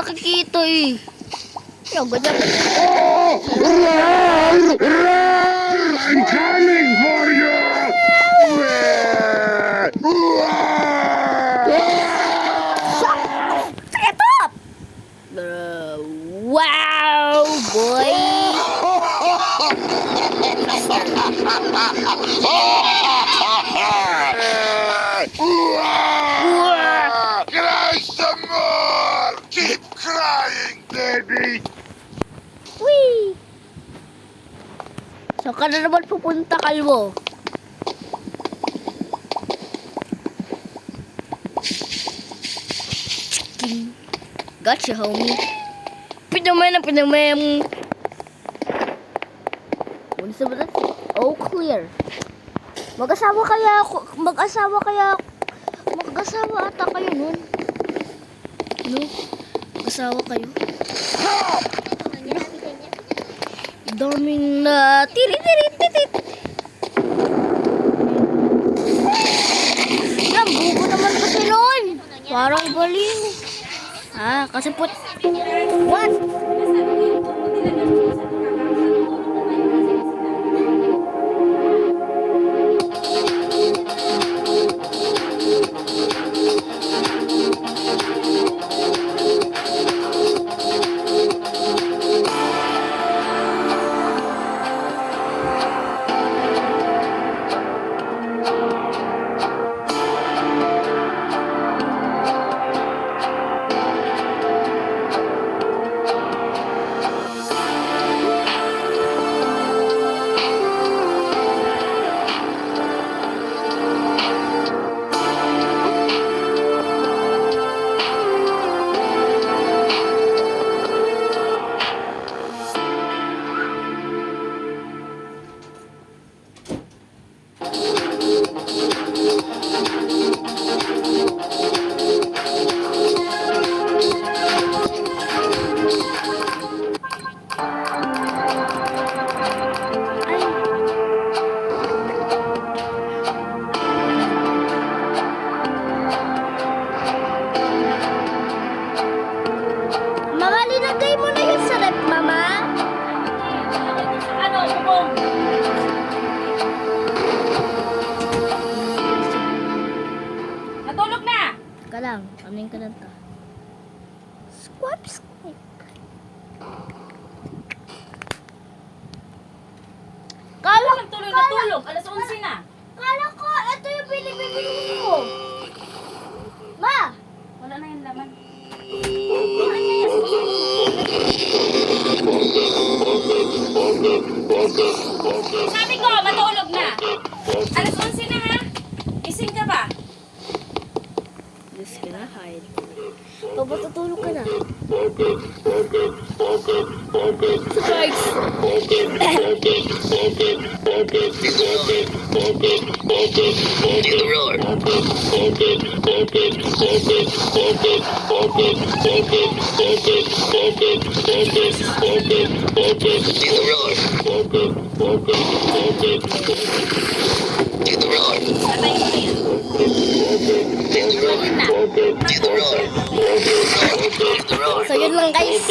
nakikita eh. Yung ganyan. Oh, run! Run! I'm coming for you! Shut up! Wow, boy! Cry some more! Keep crying, baby! Whee! Saan ka na naman pupunta, kalbo? Chiking. Gotcha, homie. Pinamem. Ano sa ba? Oh, clear. Mag-asawa ata kayo nun. No? Mag-asawa kayo. Daming na tiri-tiri-titit. Yan, bubo naman kasi nun. Parang galing. Ah, kasi what? Mama, linagay mo na yun sa rep, Mama. Ano, bubong? Natulog na! Ka lang, ano yung kananta? Squap, squap. Kala nagtuloy natulog. Alas 11 na. Kala ko, ito yung binibili mo. Ma! Wala na yung laman. Sabi ko, matulog na. Alas 11 na ha. Gising ka ba? Just gonna hide. Pag matutulog ka na. Surprise! Patay mo na yan. So yun lang guys.